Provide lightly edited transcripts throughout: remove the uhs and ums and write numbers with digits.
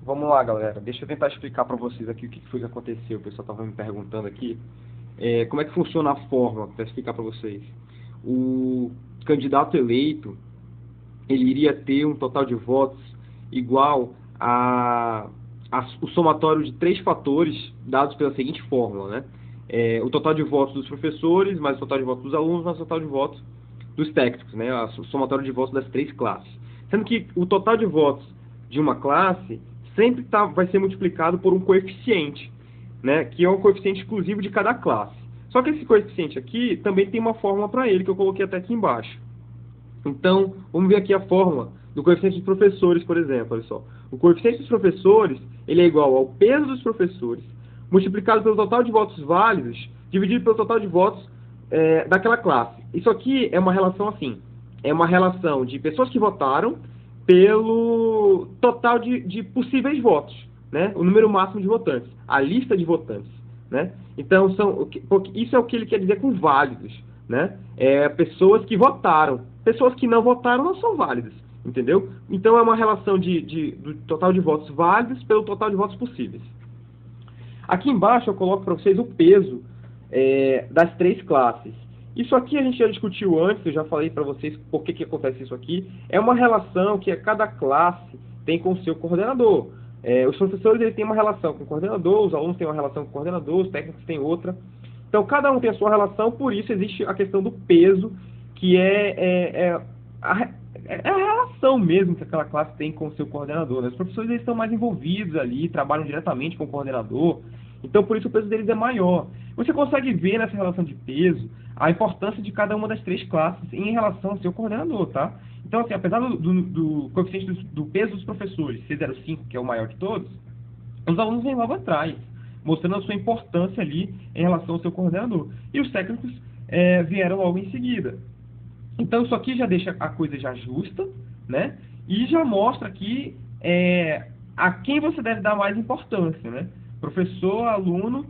Vamos lá, galera. Deixa eu tentar explicar para vocês aqui o que foi que aconteceu. O pessoal estava me perguntando aqui. Como é que funciona a fórmula, para explicar para vocês. O candidato eleito, ele iria ter um total de votos igual o somatório de 3 fatores dados pela seguinte fórmula, né? O total de votos dos professores, mais o total de votos dos alunos, mais o total de votos dos técnicos, né? O somatório de votos das 3 classes. Sendo que o total de votos de uma classe sempre vai ser multiplicado por um coeficiente, né? Que é um coeficiente exclusivo de cada classe. Só que esse coeficiente aqui também tem uma fórmula para ele, que eu coloquei até aqui embaixo. Então, vamos ver aqui a fórmula do coeficiente dos professores, por exemplo. Olha só. O coeficiente dos professores ele é igual ao peso dos professores, multiplicado pelo total de votos válidos, dividido pelo total de votos daquela classe. Isso aqui é uma relação assim. É uma relação de pessoas que votaram pelo total de possíveis votos, né? O número máximo de votantes, a lista de votantes, né? Então, isso é o que ele quer dizer com válidos, né? Pessoas que votaram. Pessoas que não votaram não são válidas, entendeu? Então, é uma relação do total de votos válidos pelo total de votos possíveis. Aqui embaixo eu coloco para vocês o peso das 3 classes. Isso aqui a gente já discutiu antes, eu já falei para vocês por que acontece isso aqui. É uma relação que cada classe tem com o seu coordenador. Os professores eles têm uma relação com o coordenador, os alunos têm uma relação com o coordenador, os técnicos têm outra. Então, cada um tem a sua relação, por isso existe a questão do peso, que é a relação mesmo que aquela classe tem com o seu coordenador, né? Os professores eles estão mais envolvidos ali, trabalham diretamente com o coordenador, então por isso o peso deles é maior. Você consegue ver nessa relação de peso a importância de cada uma das 3 classes em relação ao seu coordenador, tá? Então, assim, apesar do coeficiente do peso dos professores ser 0,5, que é o maior de todos, os alunos vêm logo atrás, mostrando a sua importância ali em relação ao seu coordenador. E os técnicos vieram logo em seguida. Então, isso aqui já deixa a coisa já justa, né? E já mostra aqui a quem você deve dar mais importância, né? Professor, aluno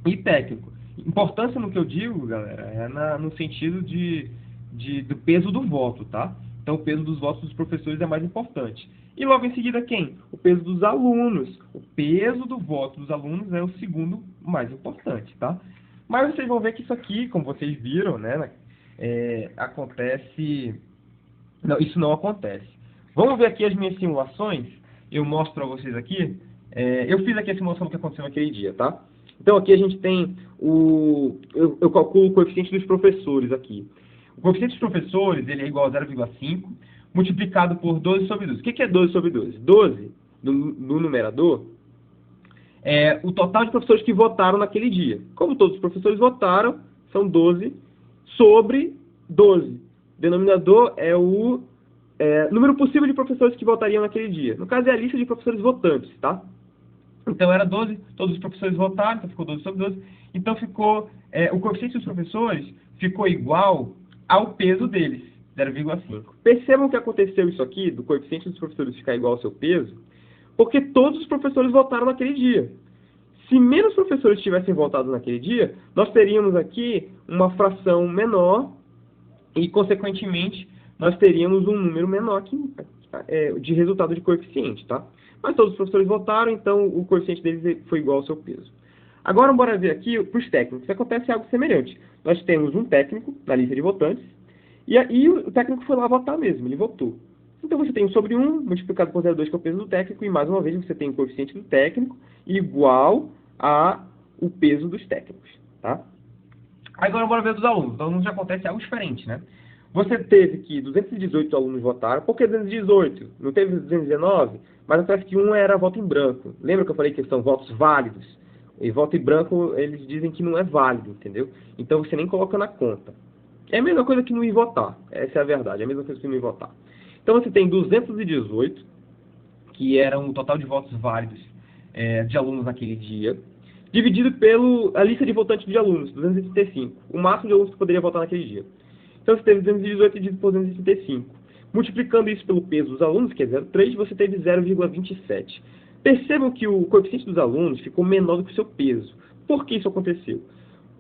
e técnico. Importância no que eu digo, galera, no sentido do peso do voto, tá? Então, o peso dos votos dos professores é mais importante. E logo em seguida, quem? O peso dos alunos. O peso do voto dos alunos é o segundo mais importante, tá? Mas vocês vão ver que isso aqui, como vocês viram, né? Acontece... Não, isso não acontece. Vamos ver aqui as minhas simulações. Eu mostro para vocês aqui. Eu fiz aqui a simulação do que aconteceu naquele dia, tá? Então aqui a gente tem eu calculo o coeficiente dos professores aqui. O coeficiente dos professores ele é igual a 0,5 multiplicado por 12 sobre 12. O que é 12 sobre 12? 12, no numerador, é o total de professores que votaram naquele dia. Como todos os professores votaram, são 12 sobre 12. O denominador é o número possível de professores que votariam naquele dia. No caso, é a lista de professores votantes, tá? Então, era 12, todos os professores votaram, então ficou 12 sobre 12. Então, ficou o coeficiente dos professores ficou igual ao peso deles, 0,5. Percebam que aconteceu isso aqui, do coeficiente dos professores ficar igual ao seu peso, porque todos os professores votaram naquele dia. Se menos professores tivessem votado naquele dia, nós teríamos aqui uma fração menor e, consequentemente, nós teríamos um número menor de resultado de coeficiente, tá? Mas todos os professores votaram, então o coeficiente deles foi igual ao seu peso. Agora, bora ver aqui para os técnicos. Acontece algo semelhante. Nós temos um técnico na lista de votantes, e o técnico foi lá votar mesmo, ele votou. Então você tem 1 sobre 1 multiplicado por 0,2, que é o peso do técnico, e mais uma vez você tem o coeficiente do técnico igual ao peso dos técnicos, tá? Agora bora ver dos alunos. Dos alunos já acontece algo diferente, né? Você teve que 218 alunos votaram. Por que 218? Não teve 219? Mas acontece que um era voto em branco. Lembra que eu falei que são votos válidos? E voto em branco, eles dizem que não é válido, entendeu? Então você nem coloca na conta. É a mesma coisa que não ir votar. Essa é a verdade. É a mesma coisa que não ir votar. Então você tem 218, que eram o total de votos válidos de alunos naquele dia, dividido pela lista de votantes de alunos, 235. O máximo de alunos que poderia votar naquele dia. Então você teve 218 dividido por 235. Multiplicando isso pelo peso dos alunos, que é 0,3, você teve 0,27. Percebam que o coeficiente dos alunos ficou menor do que o seu peso. Por que isso aconteceu?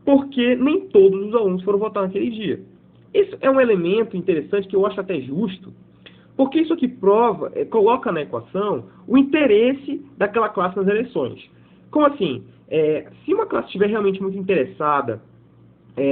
Porque nem todos os alunos foram votar naquele dia. Isso é um elemento interessante que eu acho até justo, Porque isso aqui prova, coloca na equação o interesse daquela classe nas eleições. Como assim? Se uma classe estiver realmente muito interessada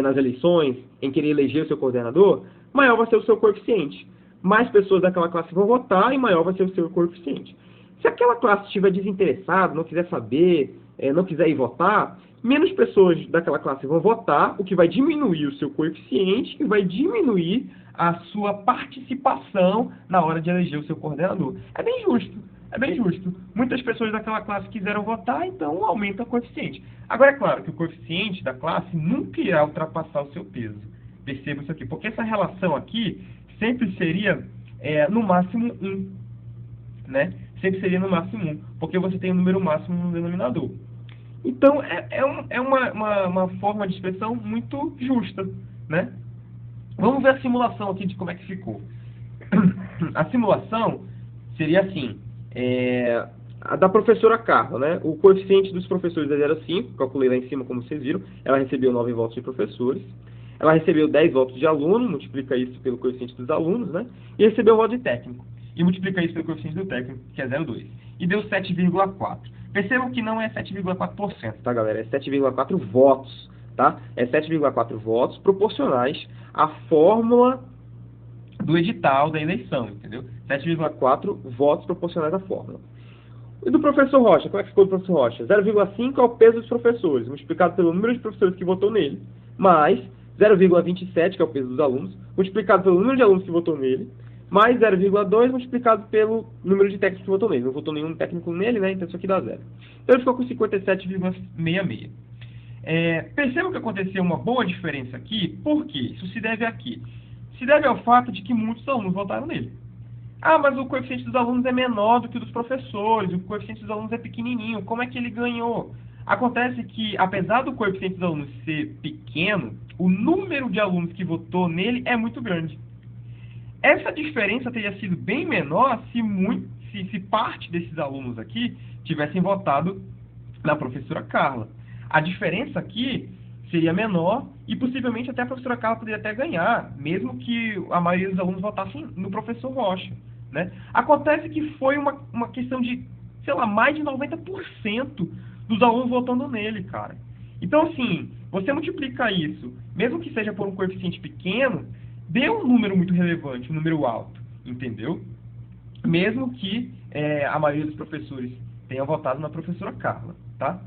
nas eleições, em querer eleger o seu coordenador, maior vai ser o seu coeficiente. Mais pessoas daquela classe vão votar e maior vai ser o seu coeficiente. Se aquela classe estiver desinteressada, não quiser saber, não quiser ir votar, menos pessoas daquela classe vão votar, o que vai diminuir o seu coeficiente e vai diminuir a sua participação na hora de eleger o seu coordenador. É bem justo. É bem justo. Muitas pessoas daquela classe quiseram votar, então aumenta o coeficiente. Agora, é claro que o coeficiente da classe nunca irá ultrapassar o seu peso. Perceba isso aqui, porque essa relação aqui sempre seria no máximo 1. Né? Sempre seria no máximo 1, porque você tem o número máximo no denominador. Então, é uma forma de expressão muito justa. Né? Vamos ver a simulação aqui de como é que ficou. A simulação seria assim. A da professora Carla, né? O coeficiente dos professores é 0,5, calculei lá em cima, como vocês viram. Ela recebeu 9 votos de professores. Ela recebeu 10 votos de aluno, multiplica isso pelo coeficiente dos alunos, né? E recebeu um voto de técnico. E multiplica isso pelo coeficiente do técnico, que é 0,2. E deu 7,4. Percebam que não é 7,4%, tá, galera? É 7,4 votos, tá? É 7,4 votos proporcionais à fórmula do edital da eleição, entendeu? 7,4 votos proporcionais à fórmula. E do professor Rocha, como é que ficou do professor Rocha? 0,5 é o peso dos professores, multiplicado pelo número de professores que votou nele, mais 0,27, que é o peso dos alunos, multiplicado pelo número de alunos que votou nele, mais 0,2 multiplicado pelo número de técnicos que votou nele. Não votou nenhum técnico nele, né? Então isso aqui dá 0. Então ele ficou com 57,66. Percebam que aconteceu uma boa diferença aqui. Por quê? Isso se deve aqui. Se deve ao fato de que muitos alunos votaram nele. Ah, mas o coeficiente dos alunos é menor do que o dos professores, o coeficiente dos alunos é pequenininho, como é que ele ganhou? Acontece que, apesar do coeficiente dos alunos ser pequeno, o número de alunos que votou nele é muito grande. Essa diferença teria sido bem menor se parte desses alunos aqui tivessem votado na professora Carla. A diferença aqui seria menor e possivelmente até a professora Carla poderia até ganhar, mesmo que a maioria dos alunos votassem no professor Rocha. Né? Acontece que foi uma questão de, sei lá, mais de 90% dos alunos votando nele, cara. Então, assim, você multiplica isso, mesmo que seja por um coeficiente pequeno, dê um número muito relevante, um número alto, entendeu? Mesmo que a maioria dos professores tenha votado na professora Carla, tá?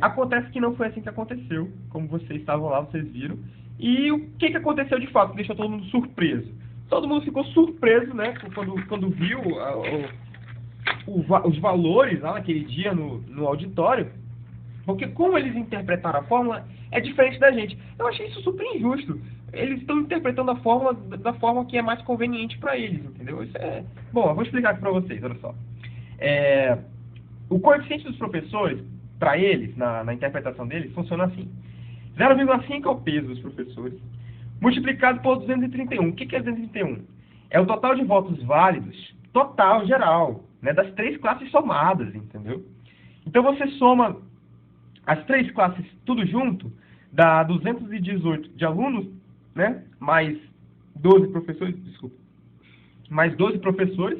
Acontece que não foi assim que aconteceu, como vocês estavam lá, vocês viram. E o que aconteceu de fato, que deixou todo mundo surpreso? Todo mundo ficou surpreso, né, quando viu os valores lá naquele dia no auditório, porque como eles interpretaram a fórmula é diferente da gente. Eu achei isso super injusto. Eles estão interpretando a fórmula da forma que é mais conveniente para eles, entendeu? Isso Bom, eu vou explicar aqui para vocês, olha só. O coeficiente dos professores, para eles, na interpretação deles, funciona assim. 0,5 é o peso dos professores, multiplicado por 231. O que é 231? É o total de votos válidos, total, geral, né, das 3 classes somadas, entendeu? Então você soma as 3 classes tudo junto, dá 218 de alunos, né, mais 12 professores, mais 12 professores,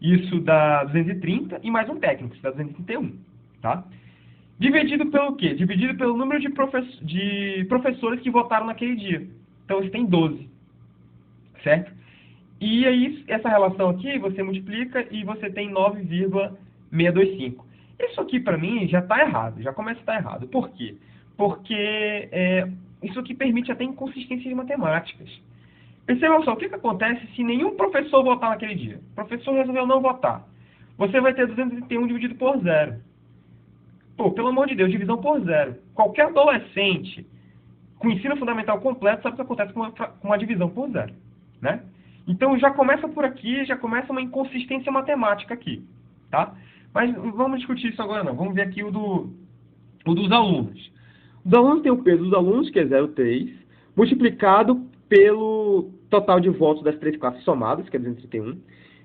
isso dá 230, e mais um técnico, isso dá 231, tá? Dividido pelo quê? Dividido pelo número de professores que votaram naquele dia. Então, você tem 12, certo? E aí, essa relação aqui, você multiplica e você tem 9,625. Isso aqui, para mim, já está errado, já começa a estar errado. Por quê? Porque isso aqui permite até inconsistências matemáticas. Percebam só, o que acontece se nenhum professor votar naquele dia? O professor resolveu não votar. Você vai ter 231 dividido por 0. Pô, pelo amor de Deus, divisão por 0. Qualquer adolescente com ensino fundamental completo sabe o que acontece com uma divisão por 0, né? Então já começa por aqui, já começa uma inconsistência matemática aqui, tá? Mas vamos discutir isso agora não, vamos ver aqui o dos alunos. Os alunos têm o peso dos alunos, que é 0,3, multiplicado pelo total de votos das 3 classes somadas, que é 231,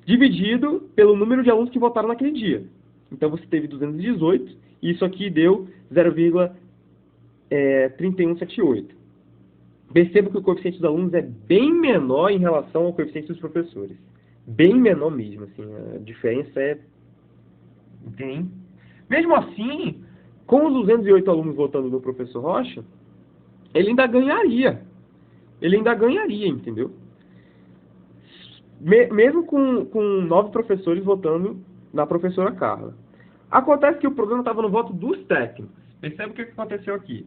dividido pelo número de alunos que votaram naquele dia. Então você teve 218, e isso aqui deu 0,3178. Perceba que o coeficiente dos alunos é bem menor em relação ao coeficiente dos professores, Bem menor mesmo, assim, a diferença é bem... Mesmo assim, com os 208 alunos votando no professor Rocha, ele ainda ganharia. Ele ainda ganharia, entendeu? Mesmo com 9 professores votando na professora Carla. Acontece que o problema estava no voto dos técnicos. Percebe o que aconteceu aqui?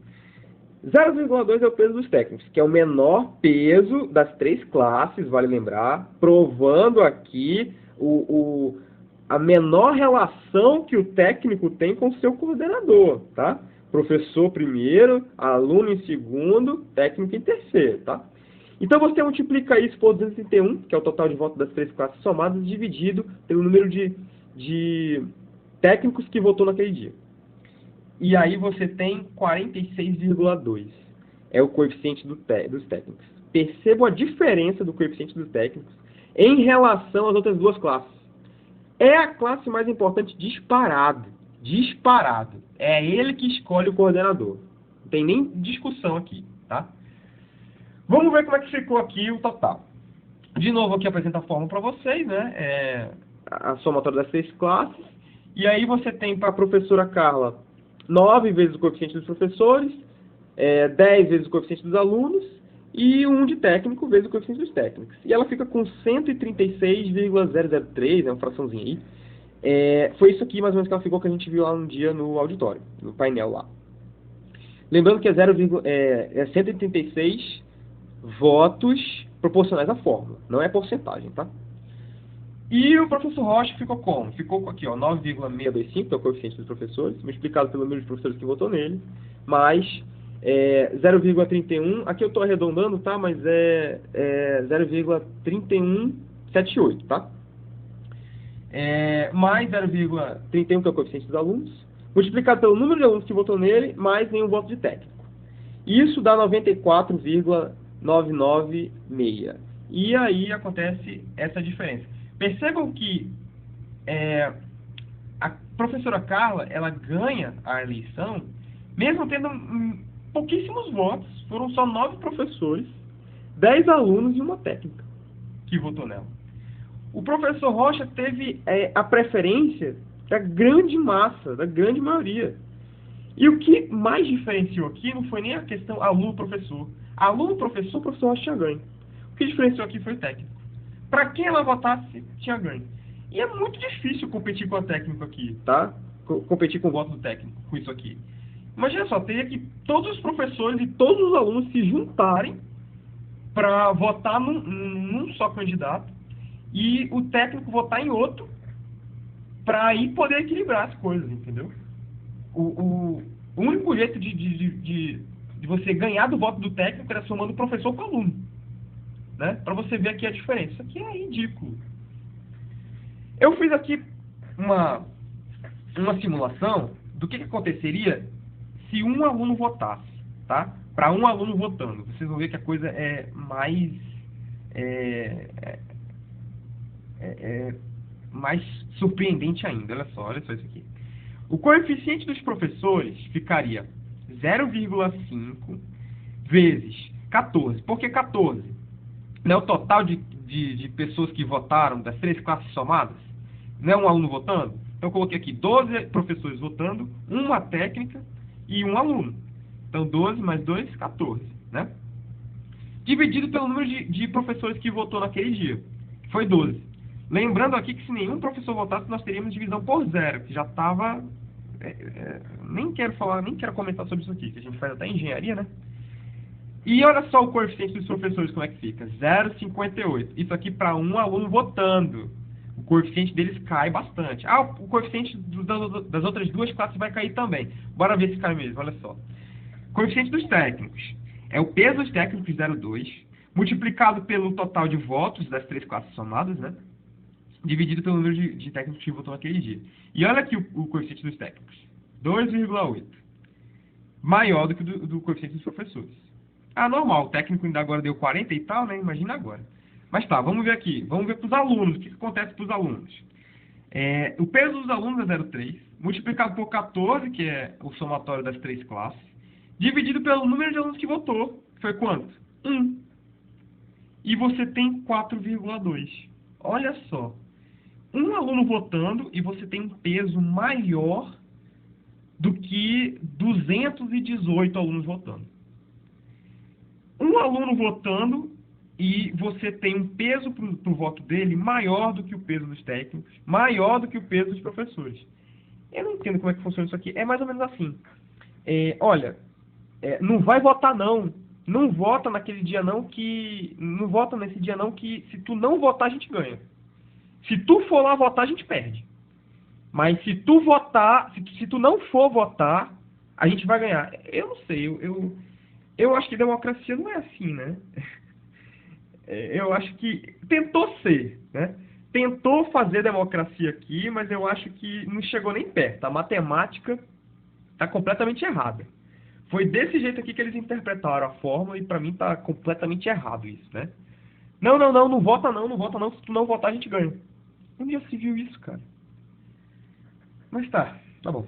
0,2 é o peso dos técnicos, que é o menor peso das 3 classes, vale lembrar, provando aqui a menor relação que o técnico tem com o seu coordenador, tá? Professor primeiro, aluno em segundo, técnico em terceiro, tá? Então você multiplica isso por 231, que é o total de votos das 3 classes somadas, dividido pelo número de técnicos que votou naquele dia. E aí você tem 46,2. É o coeficiente dos técnicos. Perceba a diferença do coeficiente dos técnicos em relação às outras duas classes. É a classe mais importante disparado. Disparado. É ele que escolhe o coordenador. Não tem nem discussão aqui, tá? Vamos ver como é que ficou aqui o total. De novo, aqui apresenta a fórmula para vocês, né? A somatória das 3 classes. E aí você tem para a professora Carla 9 vezes o coeficiente dos professores, 10 vezes o coeficiente dos alunos e 1 de técnico vezes o coeficiente dos técnicos. E ela fica com 136,003, uma fraçãozinha aí. Foi isso aqui mais ou menos que ela ficou, que a gente viu lá um dia no auditório, no painel lá. Lembrando que é 136 votos proporcionais à fórmula, não é porcentagem, tá? E o professor Rocha ficou como? Ficou aqui, ó, 9,625, que é o coeficiente dos professores, multiplicado pelo número de professores que votou nele, mais 0,31, aqui eu estou arredondando, tá? Mas é 0,3178, tá? Mais 0,31, que é o coeficiente dos alunos, multiplicado pelo número de alunos que votou nele, mais nenhum voto de técnico. Isso dá 94,996. E aí acontece essa diferença. Percebam que a professora Carla, ela ganha a eleição, mesmo tendo pouquíssimos votos. Foram só 9 professores, 10 alunos e uma técnica que votou nela. O professor Rocha teve a preferência da grande massa, da grande maioria. E o que mais diferenciou aqui não foi nem a questão aluno-professor. Aluno-professor, o professor Rocha tinha ganho. O que diferenciou aqui foi o técnico. Para quem ela votasse, tinha ganho. E é muito difícil competir com o técnico aqui, tá? Competir com o voto do técnico, com isso aqui. Imagina só, teria que todos os professores e todos os alunos se juntarem para votar num só candidato e o técnico votar em outro para aí poder equilibrar as coisas, entendeu? O único jeito de você ganhar do voto do técnico era somando o professor com o aluno. Né? Para você ver aqui a diferença. Isso aqui é ridículo. Eu fiz aqui uma simulação do que aconteceria se um aluno votasse, tá? Para um aluno votando. Vocês vão ver que a coisa é mais mais surpreendente ainda. Olha só isso aqui. O coeficiente dos professores ficaria 0,5 vezes 14. Por que 14? Não é o total de pessoas que votaram das 3 classes somadas? Não é um aluno votando? Então eu coloquei aqui 12 professores votando, uma técnica e um aluno. Então 12 mais 2, 14, né? Dividido pelo número de professores que votou naquele dia, que foi 12. Lembrando aqui que se nenhum professor votasse, nós teríamos divisão por 0, que já estava... nem quero comentar sobre isso aqui, que a gente faz até engenharia, né? E olha só o coeficiente dos professores, como é que fica. 0,58. Isso aqui para um aluno votando. O coeficiente deles cai bastante. O coeficiente das outras duas classes vai cair também. Bora ver se cai mesmo, olha só. Coeficiente dos técnicos. É o peso dos técnicos, 0,2, multiplicado pelo total de votos das 3 classes somadas, né? Dividido pelo número de técnicos que votou naquele dia. E olha aqui o coeficiente dos técnicos. 2,8. Maior do que do coeficiente dos professores. Normal, o técnico ainda agora deu 40 e tal, né? Imagina agora. Mas tá, vamos ver aqui. Vamos ver para os alunos. O que acontece para os alunos? O peso dos alunos é 0,3, multiplicado por 14, que é o somatório das 3 classes, dividido pelo número de alunos que votou. Foi quanto? 1. E você tem 4,2. olha só, um aluno votando e você tem um peso maior do que 218 alunos votando. Um aluno votando e você tem um peso para o voto dele maior do que o peso dos técnicos, maior do que o peso dos professores. Eu não entendo como é que funciona isso aqui. É mais ou menos assim. Olha, não vai votar não. Não vota naquele dia não que... Não vota nesse dia não que se tu não votar a gente ganha. Se tu for lá votar a gente perde. Mas se tu votar, se tu não for votar, a gente vai ganhar. Eu não sei, eu acho que democracia não é assim, né? Eu acho que tentou ser, né? Tentou fazer democracia aqui, mas eu acho que não chegou nem perto. A matemática está completamente errada. Foi desse jeito aqui que eles interpretaram a fórmula e para mim está completamente errado isso, né? Não, não, não, não vota não, não vota não. Se tu não votar a gente ganha. Onde já se viu isso, cara? Mas tá bom.